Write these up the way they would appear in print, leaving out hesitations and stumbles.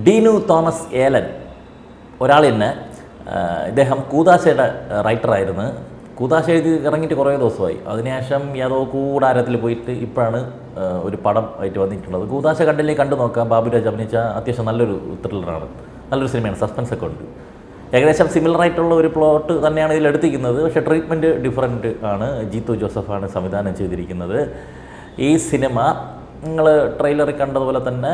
Deenu Thomas ഏലൻ ഒരാൾ തന്നെ. ഇദ്ദേഹം കൂതാശയുടെ റൈറ്ററായിരുന്നു. കൂതാശ എഴുതി ഇറങ്ങിയിട്ട് കുറേ ദിവസമായി. അതിനുശേഷം യാതോ കൂടാരത്തിൽ പോയിട്ട് ഇപ്പോഴാണ് ഒരു പടം ആയിട്ട് വന്നിട്ടുള്ളത്. കൂതാശ കണ്ടില്ലെങ്കിൽ കണ്ടു നോക്കാം. ബാബുരാജ് അഭിനയിച്ച അത്യാവശ്യം നല്ലൊരു ത്രില്ലറാണ്, നല്ലൊരു സിനിമയാണ്, സസ്പെൻസ് ഒക്കെ ഉണ്ട്. ഏകദേശം സിമിലർ ആയിട്ടുള്ള ഒരു പ്ലോട്ട് തന്നെയാണ് ഇതിൽ എടുത്തിരിക്കുന്നത്. പക്ഷേ ട്രീറ്റ്മെൻറ്റ് ഡിഫറൻറ്റ് ആണ്. ജീത്തു ജോസഫാണ് സംവിധാനം ചെയ്തിരിക്കുന്നത്. ഈ സിനിമ നിങ്ങൾ ട്രെയിലറിൽ കണ്ടതുപോലെ തന്നെ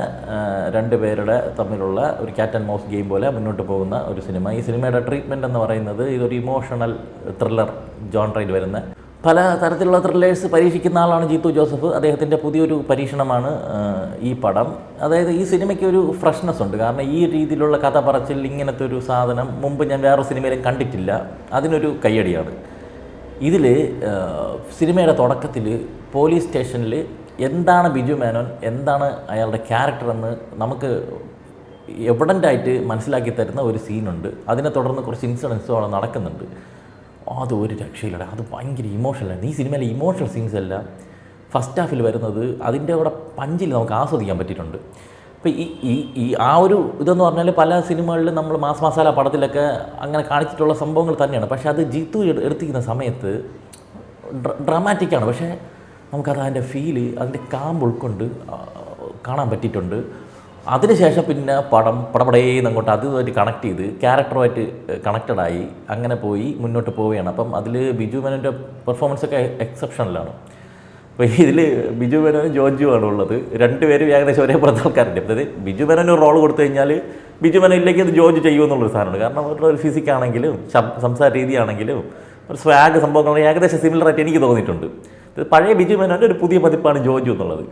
രണ്ടുപേരുടെ തമ്മിലുള്ള ഒരു ക്യാറ്റ് ആൻഡ് മൗസ് ഗെയിം പോലെ മുന്നോട്ട് പോകുന്ന ഒരു സിനിമ. ഈ സിനിമയുടെ ട്രീറ്റ്മെൻറ്റ് എന്ന് പറയുന്നത് ഇതൊരു ഇമോഷണൽ ത്രില്ലർ ജോൺറയിൽ വരുന്ന പല തരത്തിലുള്ള ത്രില്ലേഴ്സ് പരീക്ഷിക്കുന്ന ആളാണ് ജീത്തു ജോസഫ്. അദ്ദേഹത്തിൻ്റെ പുതിയൊരു പരീക്ഷണമാണ് ഈ പടം. അതായത് ഈ സിനിമയ്ക്ക് ഒരു ഫ്രഷ്നെസ് ഉണ്ട്. കാരണം ഈ രീതിയിലുള്ള കഥ പറച്ചിൽ, ഇങ്ങനത്തെ ഒരു സാധനം മുമ്പ് ഞാൻ വേറൊരു സിനിമയിലും കണ്ടിട്ടില്ല. അതിനൊരു കയ്യടിയാണ്. ഇതിൽ സിനിമയുടെ തുടക്കത്തിൽ പോലീസ് സ്റ്റേഷനിൽ എന്താണ് ബിജു മേനോൻ, എന്താണ് അയാളുടെ ക്യാരക്ടറെന്ന് നമുക്ക് എവിഡൻ്റായിട്ട് മനസ്സിലാക്കി തരുന്ന ഒരു സീനുണ്ട്. അതിനെ തുടർന്ന് കുറച്ച് ഇൻസിഡൻസും അവിടെ നടക്കുന്നുണ്ട്. അത് ഒരു രക്ഷയില്ല, അത് ഭയങ്കര ഇമോഷണലാണ്. ഈ സിനിമയിലെ ഇമോഷണൽ സീൻസ് എല്ലാം ഫസ്റ്റ് ഹാഫിൽ വരുന്നത് അതിൻ്റെ കൂടെ പഞ്ചിൽ നമുക്ക് ആസ്വദിക്കാൻ പറ്റിയിട്ടുണ്ട്. ഇപ്പോൾ ഈ ആ ഒരു ഇതെന്ന് പറഞ്ഞാൽ പല സിനിമകളിലും നമ്മൾ മാസ് മസാല പടത്തിലൊക്കെ അങ്ങനെ കാണിച്ചിട്ടുള്ള സംഭവങ്ങൾ തന്നെയാണ്. പക്ഷേ അത് ജീത്തു എടുത്തിരിക്കുന്ന സമയത്ത് ഡ്രാമാറ്റിക്കാണ്. പക്ഷേ നമുക്കത് അതിൻ്റെ ഫീല്, അതിൻ്റെ കാമ്പ് ഉൾക്കൊണ്ട് കാണാൻ പറ്റിയിട്ടുണ്ട്. അതിനുശേഷം പിന്നെ പടപടേന്ന് അങ്ങോട്ട് അതുമായിട്ട് കണക്ട് ചെയ്ത് ക്യാരക്ടറുമായിട്ട് കണക്റ്റഡായി അങ്ങനെ പോയി മുന്നോട്ട് പോവുകയാണ്. അപ്പം അതിൽ ബിജു മേനോൻ്റെ പെർഫോമൻസൊക്കെ എക്സെപ്ഷണലാണ്. അപ്പോൾ ഇതിൽ ബിജു മേനോനും ജോജുവാണ് ഉള്ളത്. രണ്ടുപേരും ഏകദേശം ഒരേ പുറത്തെ ആൾക്കാരുണ്ട്. അതായത് ബിജു മേനോന് ഒരു റോൾ കൊടുത്തു കഴിഞ്ഞാൽ ബിജു മേനോൻ ഇല്ലെങ്കിൽ അത് ജോജു ചെയ്യുമെന്നുള്ളൊരു സാധനമുണ്ട്. കാരണം അവരുടെ ഒരു ഫിസിക്കാണെങ്കിലും സംസാര രീതിയാണെങ്കിലും ഒരു സ്വാഗ് സംഭവങ്ങൾ ഏകദേശം സിമിലറായിട്ട് എനിക്ക് തോന്നിയിട്ടുണ്ട്. ഇത് പഴയ ബിജു മേനോൻ്റെ ഒരു പുതിയ പതിപ്പാണ് ജോജു എന്നുള്ളത്.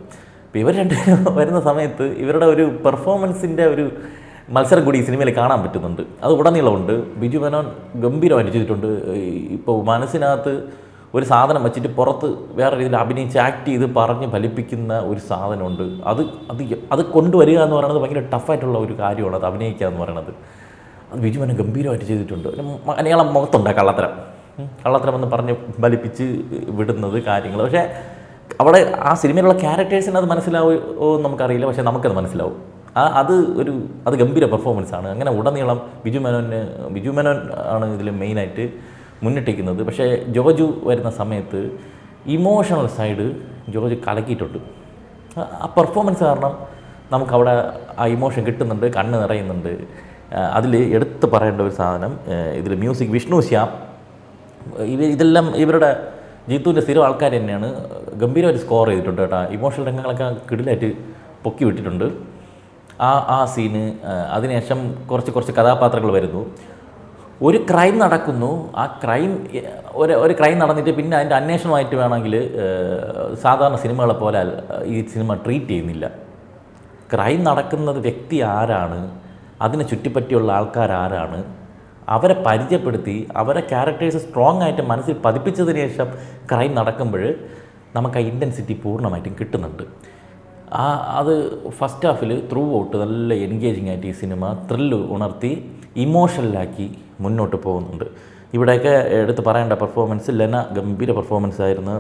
അപ്പോൾ ഇവർ രണ്ടുപേരും വരുന്ന സമയത്ത് ഇവരുടെ ഒരു പെർഫോമൻസിൻ്റെ ഒരു മത്സരം കൂടി ഈ സിനിമയിൽ കാണാൻ പറ്റുന്നുണ്ട്. അത് ഉടനീളമുണ്ട്. ബിജു മേനോൻ ഗംഭീരമായിട്ട് ചെയ്തിട്ടുണ്ട്. ഇപ്പോൾ മനസ്സിനകത്ത് ഒരു സാധനം വെച്ചിട്ട് പുറത്ത് വേറെ രീതിയിൽ അഭിനയിച്ച് ആക്ട് ചെയ്ത് പറഞ്ഞ് ഫലിപ്പിക്കുന്ന ഒരു സാധനമുണ്ട്. അത് കൊണ്ടുവരിക എന്ന് പറയുന്നത് ഭയങ്കര ടഫായിട്ടുള്ള ഒരു കാര്യമാണ്. അത് അഭിനയിക്കുക എന്ന് പറയുന്നത് അത് ബിജു മേനോൻ ഗംഭീരമായിട്ട് ചെയ്തിട്ടുണ്ട്. അയാളെ മുഖത്തുണ്ട് കള്ളത്തരം എന്ന് പറഞ്ഞ് ഫലിപ്പിച്ച് വിടുന്നത് കാര്യങ്ങൾ. പക്ഷേ അവിടെ ആ സിനിമയിലുള്ള ക്യാരക്ടേഴ്സിന് അത് മനസ്സിലാവുമോ നമുക്കറിയില്ല. പക്ഷേ നമുക്കത് മനസ്സിലാവും. അത് ഗംഭീര പെർഫോമൻസാണ്. അങ്ങനെ ഉടനീളം ബിജു മേനോൻ ആണ് ഇതിൽ മെയിനായിട്ട് മുന്നിട്ടിരിക്കുന്നത്. പക്ഷേ ജോജു വരുന്ന സമയത്ത് ഇമോഷണൽ സൈഡ് ജോജു കലക്കിയിട്ടുണ്ട്. ആ പെർഫോമൻസ് കാരണം നമുക്കവിടെ ആ ഇമോഷൻ കിട്ടുന്നുണ്ട്, കണ്ണ് നിറയുന്നുണ്ട്. അതിൽ എടുത്ത് പറയേണ്ട ഒരു സാധനം, ഇതിൽ മ്യൂസിക് വിഷ്ണു ശ്യാം, ഇതെല്ലാം ഇവരുടെ ജീത്തുവിൻ്റെ സ്ഥിരം ആൾക്കാർ തന്നെയാണ്. ഗംഭീരമായിട്ട് സ്കോർ ചെയ്തിട്ടുണ്ട് കേട്ടോ. ഇമോഷണൽ രംഗങ്ങളൊക്കെ കിടിലായിട്ട് പൊക്കി വിട്ടിട്ടുണ്ട്. ആ സീന്, അതിനുശേഷം കുറച്ച് കഥാപാത്രങ്ങൾ വരുന്നു. ഒരു ക്രൈം നടക്കുന്നു. ആ ക്രൈം ഒരു ക്രൈം നടന്നിട്ട് പിന്നെ അതിൻ്റെ അന്വേഷണമായിട്ട് വേണമെങ്കിൽ സാധാരണ സിനിമകളെ പോലെ ഈ സിനിമ ട്രീറ്റ് ചെയ്യുന്നില്ല. ക്രൈം നടക്കുന്നത് വ്യക്തി ആരാണ്, അതിനെ ചുറ്റിപ്പറ്റിയുള്ള ആൾക്കാരാരാണ്, അവരെ പരിചയപ്പെടുത്തി അവരെ ക്യാരക്ടേഴ്സ് സ്ട്രോങ് ആയിട്ട് മനസ്സിൽ പതിപ്പിച്ചതിന് ശേഷം ക്രൈം നടക്കുമ്പോൾ നമുക്ക് ആ ഇൻറ്റൻസിറ്റി പൂർണ്ണമായിട്ടും കിട്ടുന്നുണ്ട്. അത് ഫസ്റ്റ് ഹാഫിൽ ത്രൂ ഔട്ട് നല്ല എൻഗേജിങ് ആയിട്ട് ഈ സിനിമ ത്രില്ല് ഉണർത്തി ഇമോഷണലാക്കി മുന്നോട്ട് പോകുന്നുണ്ട്. ഇവിടെയൊക്കെ എടുത്ത് പറയേണ്ട പെർഫോമൻസ്, ലെന ഗംഭീര പെർഫോമൻസ് ആയിരുന്നു.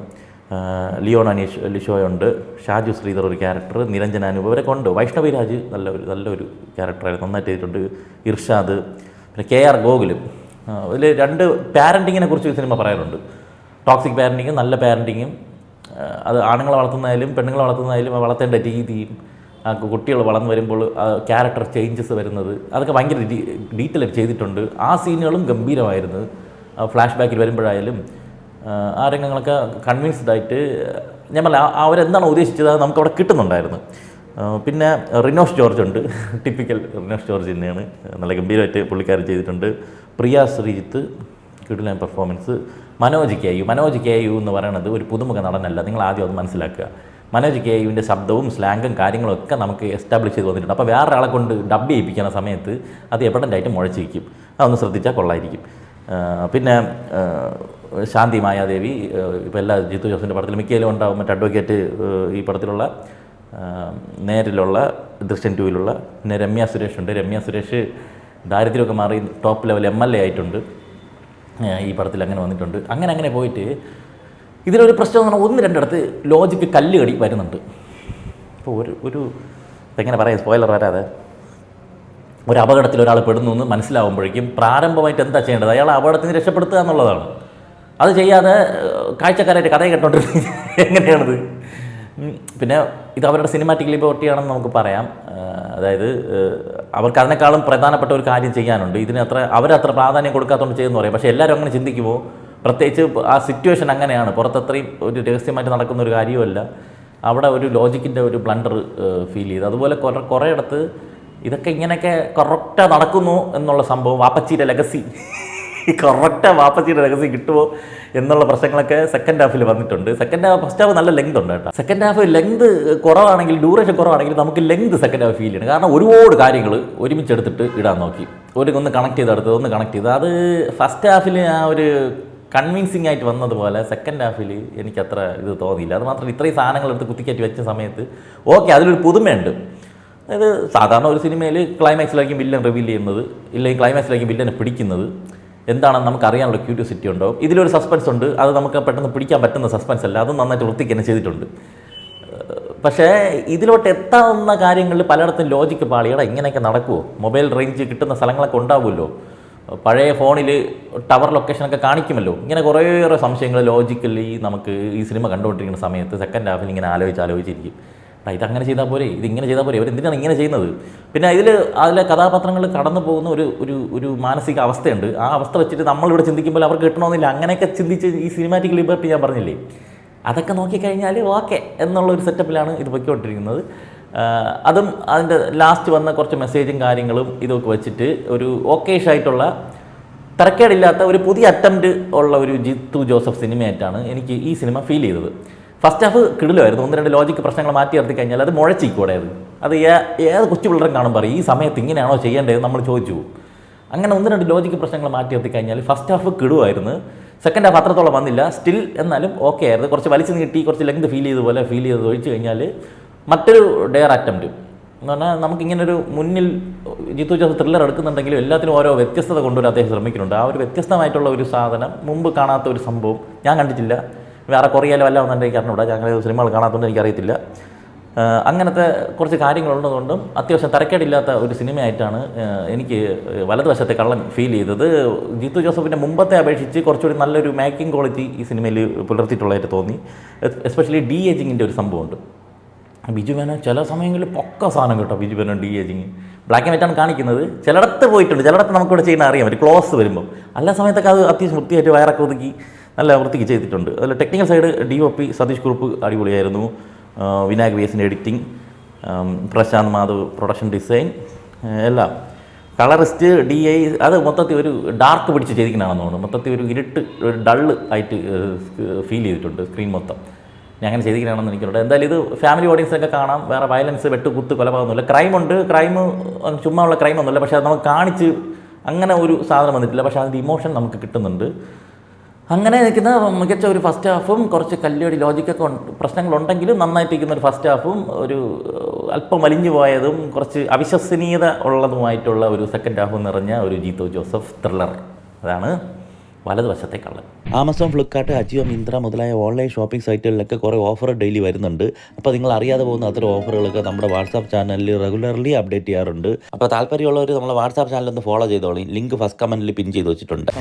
ലിയോൺ ലിഷോയുണ്ട്, ഷാജു ശ്രീധർ ഒരു ക്യാരക്ടർ, നിരഞ്ജന അനൂപ് ഇവരൊക്കെ ഉണ്ട്. വൈഷ്ണവി രാജ് നല്ലൊരു ക്യാരക്ടറായിരുന്നു, നന്നായിട്ട് ചെയ്തിട്ടുണ്ട്. ഇർഷാദ്, പിന്നെ KR ഗോകുലും. അതിൽ രണ്ട് പാരൻറ്റിങ്ങിനെ കുറിച്ച് ഈ സിനിമ പറയാറുണ്ട്. ടോക്സിക് പാരൻറ്റിങ്ങും നല്ല പാരൻറ്റിങ്ങും. അത് ആണുങ്ങളെ വളർത്തുന്നതായാലും പെണ്ണുങ്ങളെ വളർത്തുന്നതായാലും വളർത്തേണ്ട രീതിയും കുട്ടികൾ വളർന്നു വരുമ്പോൾ ക്യാരക്ടർ ചേഞ്ചസ് വരുന്നത് അതൊക്കെ ഭയങ്കര ഡീറ്റെയിൽ ചെയ്തിട്ടുണ്ട്. ആ സീനുകളും ഗംഭീരമായിരുന്നു. ഫ്ലാഷ് ബാക്കിൽ വരുമ്പോഴായാലും ആ രംഗങ്ങളൊക്കെ കൺവിൻസ്ഡ് ആയിട്ട് ഞാൻ പറഞ്ഞ അവരെന്താണോ ഉദ്ദേശിച്ചത് അത് നമുക്കവിടെ കിട്ടുന്നുണ്ടായിരുന്നു. പിന്നെ റിനോഷ് ജോർജ് ഉണ്ട്, ടിപ്പിക്കൽ റിനോഷ് ജോർജ് തന്നെയാണ്. നല്ല ഗംഭീരമായിട്ട് പുള്ളിക്കാരൻ ചെയ്തിട്ടുണ്ട്. പ്രിയ ശ്രീജിത്ത് കിടിലൻ പെർഫോമൻസ്. മനോജ് കെ യു എന്ന് പറയുന്നത് ഒരു പുതുമുഖ നടനല്ല, നിങ്ങൾ ആദ്യം അത് മനസ്സിലാക്കുക. മനോജ് കെ യുവിൻ്റെ ശബ്ദവും സ്ലാങ്ങും കാര്യങ്ങളും ഒക്കെ നമുക്ക് എസ്റ്റാബ്ലിഷ് ചെയ്ത് വന്നിട്ടുണ്ട്. അപ്പോൾ വേറൊരാളെ കൊണ്ട് ഡബ് ചെയ്യിപ്പിക്കുന്ന സമയത്ത് അത് എവിഡൻ്റായിട്ട് മുഴച്ചിരിക്കും. അതൊന്ന് ശ്രദ്ധിച്ചാൽ കൊള്ളായിരിക്കും. പിന്നെ ശാന്തി മായാദേവി ഇപ്പോൾ എല്ലാ ജീത്തു ജോസിൻ്റെ പടത്തിൽ മിക്കയിലും ഉണ്ടാവും. മറ്റേ അഡ്വക്കേറ്റ് ഈ പടത്തിലുള്ള നേരിലുള്ള ദൃശ്യം 2 പിന്നെ രമ്യ സുരേഷ് ഉണ്ട്. രമ്യ സുരേഷ് ദാരിദ്ര്യമൊക്കെ മാറി ടോപ്പ് ലെവൽ MLA ആയിട്ടുണ്ട്. ഈ പടത്തിൽ അങ്ങനെ വന്നിട്ടുണ്ട്. അങ്ങനെ പോയിട്ട് ഇതിലൊരു പ്രശ്നം എന്ന് പറഞ്ഞാൽ 1-2 ലോജിക്ക് കല്ലുകടി വരുന്നുണ്ട്. ഇപ്പോൾ ഒരു എങ്ങനെ പറയാം, സ്പോയിലർ വരാതെ ഒരു അപകടത്തിൽ ഒരാൾ പെടുന്നു എന്ന് മനസ്സിലാവുമ്പോഴേക്കും പ്രാരംഭമായിട്ട് എന്താ ചെയ്യേണ്ടത്? അയാളെ അപകടത്തിൽ നിന്ന് രക്ഷപ്പെടുത്തുക എന്നുള്ളതാണ്. അത് ചെയ്യാതെ കാഴ്ചക്കാരായിട്ട് കഥ കേട്ടോണ്ടിരുന്നത് എങ്ങനെയാണത്? പിന്നെ ഇത് അവരുടെ സിനിമാറ്റിക് ലിബർട്ടിയാണെന്ന് നമുക്ക് പറയാം. അതായത് അവർക്ക് അതിനേക്കാളും പ്രധാനപ്പെട്ട ഒരു കാര്യം ചെയ്യാനുണ്ട്. അവരത്ര പ്രാധാന്യം കൊടുക്കാത്തതുകൊണ്ട് ചെയ്യുമെന്ന് പറയും. പക്ഷേ എല്ലാവരും അങ്ങനെ ചിന്തിക്കുമ്പോൾ, പ്രത്യേകിച്ച് ആ സിറ്റുവേഷൻ അങ്ങനെയാണ്, പുറത്തത്രയും ഒരു രഹസ്യമായിട്ട് നടക്കുന്ന ഒരു കാര്യമല്ല, അവിടെ ഒരു ലോജിക്കിൻ്റെ ഒരു ബ്ലണ്ടർ ഫീൽ ചെയ്തു. അതുപോലെ കുറേ ഇടത്ത് ഇതൊക്കെ ഇങ്ങനെയൊക്കെ കറക്റ്റാണ് നടക്കുന്നു എന്നുള്ള സംഭവം, വാപ്പച്ചിയുടെ ലെഗസി വാപ്പച്ചിയുടെ ലെഗസി കിട്ടുമോ എന്നുള്ള പ്രശ്നങ്ങളൊക്കെ സെക്കൻഡ് ഹാഫിൽ വന്നിട്ടുണ്ട്. ഫസ്റ്റ് ഹാഫ് നല്ല ലെങ്ത് ഉണ്ട് കേട്ടോ. സെക്കൻഡ് ഹാഫ് ലെങ്ത് കുറവാണെങ്കിൽ, ഡ്യൂറേഷൻ കുറവാണെങ്കിൽ നമുക്ക് ലെങ്ത് സെക്കൻഡ് ഹാഫ് ഫീൽ ചെയ്യണം. കാരണം ഒരുപാട് കാര്യങ്ങൾ ഒരുമിച്ചെടുത്തിട്ട് ഇടാൻ നോക്കി, ഒന്ന് കണക്ട് ചെയ്തെടുത്തത് ഒന്ന് കണക്ട് ചെയ്ത്, അത് ഫസ്റ്റ് ഹാഫിൽ ആ ഒരു കൺവിൻസിങ് ആയിട്ട് വന്നതുപോലെ സെക്കൻഡ് ഹാഫിൽ എനിക്കത്ര ഇത് തോന്നിയില്ല. അത് മാത്രമല്ല, ഇത്രയും സാധനങ്ങൾ എടുത്ത് കുത്തിക്കയറ്റി വെച്ച സമയത്ത് ഓക്കെ അതിലൊരു പുതുമയുണ്ട്. അതായത് സാധാരണ ഒരു സിനിമയിൽ ക്ലൈമാക്സിലായിരിക്കും വില്ലൻ റിവീൽ ചെയ്യുന്നത്, ഇല്ലെങ്കിൽ ക്ലൈമാക്സിലായിരിക്കും വില്ലനെ പിടിക്കുന്നത്, എന്താണെന്ന് നമുക്ക് അറിയാനുള്ള ക്യൂരിയോസിറ്റി ഉണ്ടാവും. ഇതിലൊരു സസ്പെൻസ് ഉണ്ട്, അത് നമുക്ക് പെട്ടെന്ന് പിടിക്കാൻ പറ്റുന്ന സസ്പെൻസ് അല്ല, അതും നന്നായിട്ട് വൃത്തിക്ക് തന്നെ ചെയ്തിട്ടുണ്ട്. പക്ഷേ ഇതിലോട്ട് എത്താവുന്ന കാര്യങ്ങളിൽ പലയിടത്തും ലോജിക്ക് പാളിയടാ, ഇങ്ങനെയൊക്കെ നടക്കുമോ? മൊബൈൽ റേഞ്ച് കിട്ടുന്ന സ്ഥലങ്ങളൊക്കെ ഉണ്ടാവുമല്ലോ, പഴയ ഫോണിൽ ടവർ ലൊക്കേഷനൊക്കെ കാണിക്കുമല്ലോ. ഇങ്ങനെ കുറേയേറെ സംശയങ്ങൾ ലോജിക്കലി നമുക്ക് ഈ സിനിമ കണ്ടുകൊണ്ടിരിക്കുന്ന സമയത്ത് സെക്കൻഡ് ഹാഫിൽ ഇങ്ങനെ ആലോചിച്ചിരിക്കും. ഇതങ്ങനെ ചെയ്താൽ പോരെ, ഇതിങ്ങനെ ചെയ്താൽ പോരെ, ഇവരെന്തിനാണ് ഇങ്ങനെ ചെയ്യുന്നത്? പിന്നെ അതിലെ കഥാപാത്രങ്ങൾ കടന്നു പോകുന്ന ഒരു മാനസിക അവസ്ഥയുണ്ട്. ആ അവസ്ഥ വെച്ചിട്ട് നമ്മളിവിടെ ചിന്തിക്കുമ്പോൾ അവർക്ക് കിട്ടണമെന്നില്ല. അങ്ങനെയൊക്കെ ചിന്തിച്ച് ഈ സിനിമാറ്റിക് ലിബർട്ടി ഞാൻ പറഞ്ഞില്ലേ, അതൊക്കെ നോക്കിക്കഴിഞ്ഞാൽ ഓക്കെ എന്നുള്ളൊരു സെറ്റപ്പിലാണ് ഇത് പൊയ്ക്കൊണ്ടിരിക്കുന്നത്. അതും അതിൻ്റെ ലാസ്റ്റ് വന്ന കുറച്ച് മെസ്സേജും കാര്യങ്ങളും ഇതൊക്കെ വെച്ചിട്ട് ഒരു ഓക്കേഷായിട്ടുള്ള തരക്കേടില്ലാത്ത ഒരു പുതിയ അറ്റംപ്റ്റ് ഉള്ള ഒരു ജിത്തു ജോസഫ് സിനിമയായിട്ടാണ് എനിക്ക് ഈ സിനിമ ഫീൽ ചെയ്തത്. ഫസ്റ്റ് ഹാഫ് കിടിലായിരുന്നു. 1-2 ലോജിക്ക് പ്രശ്നങ്ങൾ മാറ്റി നിർത്തി കഴിഞ്ഞാൽ അത് മുഴച്ചിക്കൂടെ. അത് ഏത് കൊച്ചു പിള്ളേരും കാണുമ്പോൾ പറയും ഈ സമയത്ത് ഇങ്ങനെയാണോ ചെയ്യേണ്ടതെന്ന് നമ്മൾ ചോദിച്ചു പോകും. അങ്ങനെ 1-2 ലോജിക്ക് പ്രശ്നങ്ങൾ മാറ്റി നിർത്തി കഴിഞ്ഞാൽ ഫസ്റ്റ് ഹാഫ് കിടുവായിരുന്നു. സെക്കൻഡ് ഹാഫ് അത്രത്തോളം വന്നില്ല, സ്റ്റിൽ എന്നാലും ഓക്കെ ആയിരുന്നു. കുറച്ച് വലിച്ചു നീട്ടി, കുറച്ച് ലെങ്ത് ഫീൽ ചെയ്ത് ഒഴിച്ച് കഴിഞ്ഞാൽ മറ്റൊരു ഡെയർ അറ്റംപ്റ്റ് എന്ന് പറഞ്ഞാൽ നമുക്കിങ്ങനൊരു മുന്നിൽ ജിത്തു ജോസഫ് ത്രില്ലർ എടുക്കുന്നുണ്ടെങ്കിലും എല്ലാത്തിനും ഓരോ വ്യത്യസ്തത കൊണ്ടുവരാൻ അദ്ദേഹം ശ്രമിക്കുന്നുണ്ട്. ആ ഒരു വ്യത്യസ്തമായിട്ടുള്ള ഒരു സാധനം, മുമ്പ് കാണാത്ത ഒരു സംഭവം ഞാൻ കണ്ടിട്ടില്ല. വേറെ കൊറിയയിലോ വല്ല ഒന്നും എനിക്ക് അറിഞ്ഞൂടാ, അങ്ങനെ സിനിമകൾ കാണാത്തതുകൊണ്ട് എനിക്കറിയത്തില്ല. അങ്ങനത്തെ കുറച്ച് കാര്യങ്ങളുള്ളതുകൊണ്ടും അത്യാവശ്യം തരക്കേടില്ലാത്ത ഒരു സിനിമയായിട്ടാണ് എനിക്ക് വലതുവശത്തെ കള്ളൻ ഫീൽ ചെയ്തത്. ജിത്തു ജോസഫിൻ്റെ മുമ്പത്തെ അപേക്ഷിച്ച് കുറച്ചുകൂടി നല്ലൊരു മേക്കിംഗ് ക്വാളിറ്റി ഈ സിനിമയിൽ പുലർത്തിയിട്ടുള്ളതായിട്ട് തോന്നി. എസ്പെഷ്യലി ഡി ഏജിങ്ങിൻ്റെ ഒരു സംഭവമുണ്ട്. ബിജു മേനോൻ ചില സമയങ്ങളിൽ പൊക്ക സാധനം കേട്ടോ. Biju Menon de ageing black and വൈറ്റാണ് കാണിക്കുന്നത്. ചിലയിടത്ത് പോയിട്ടുണ്ട്, ചിലയിടത്ത് നമുക്കിവിടെ ചെയ്യുന്ന അറിയാൻ പറ്റും, ക്ലോസ് വരുമ്പോൾ. എല്ലാ സമയത്തൊക്കെ അത് അത്യാവശ്യം വൃത്തിയായിട്ട് വയറൊക്കെ ഒതുക്കി നല്ല വൃത്തിക്ക് ചെയ്തിട്ടുണ്ട്. അതിൽ technical side DOP Satheesh Kurup അടിപൊളിയായിരുന്നു. Vinayak VS editing, Prashanth Madhav production design, എല്ലാം. കളറിസ്റ്റ് DI അത് മൊത്തത്തിൽ ഒരു ഡാർക്ക് പിടിച്ച് ചെയ്തിരിക്കണമെന്ന് തോന്നുന്നു. മൊത്തത്തിൽ ഒരു ഇരുട്ട്, ഒരു ഡള്ള് ആയിട്ട് ഫീൽ ചെയ്തിട്ടുണ്ട് സ്ക്രീൻ മൊത്തം. ഞാൻ അങ്ങനെ ചെയ്തിരിക്കണമെന്ന് എനിക്കുണ്ട്. എന്തായാലും ഇത് ഫാമിലി ഓഡിയൻസൊക്കെ കാണാം. വേറെ വയലൻസ്, വെട്ടുകുത്ത്, കൊലപാതകമൊന്നുമില്ല. ക്രൈമുണ്ട്, ചുമ്മാ ഉള്ള ക്രൈമൊന്നുമില്ല. പക്ഷേ അത് നമുക്ക് കാണിച്ച് അങ്ങനെ ഒരു സാധനം വന്നിട്ടില്ല. പക്ഷേ അതിൻ്റെ ഇമോഷൻ നമുക്ക് കിട്ടുന്നുണ്ട്. അങ്ങനെ നിൽക്കുന്ന മികച്ച ഒരു ഫസ്റ്റ് ഹാഫും കുറച്ച് കല്ലുകടി ലോജിക്കൊക്കെ പ്രശ്നങ്ങളുണ്ടെങ്കിലും നന്നായിട്ടിരിക്കുന്ന ഒരു ഫസ്റ്റ് ഹാഫും ഒരു അല്പം വലിഞ്ഞു പോയതും കുറച്ച് അവിശ്വസനീയത ഉള്ളതുമായിട്ടുള്ള ഒരു സെക്കൻഡ് ഹാഫും നിറഞ്ഞ ഒരു ജിത്തു ജോസഫ് ത്രില്ലർ. അതാണ് വലതുവശത്തെ കള്ളൻ. ആമസോൺ, ഫ്ലിപ്കാർട്ട്, അജിയോ, മിന്ത്ര മുതലായ ഓൺലൈൻ ഷോപ്പിംഗ് സൈറ്റുകളിലൊക്കെ കുറേ ഓഫർ ഡെയിലി വരുന്നുണ്ട്. അപ്പോൾ നിങ്ങൾ അറിയാതെ പോകുന്ന അത്തരം ഓഫറുകളൊക്കെ നമ്മുടെ വാട്സാപ്പ് ചാനലിൽ റെഗുലർലി അപ്ഡേറ്റ് ചെയ്യാറുണ്ട്. അപ്പോൾ താല്പര്യമുള്ളവർ നമ്മളെ വാട്സാപ്പ് ചാനൽ ഒന്ന് ഫോളോ ചെയ്തോളൂ. ലിങ്ക് ഫസ്റ്റ് കമൻറ്റിൽ പിൻ ചെയ്ത് വെച്ചിട്ടുണ്ട്.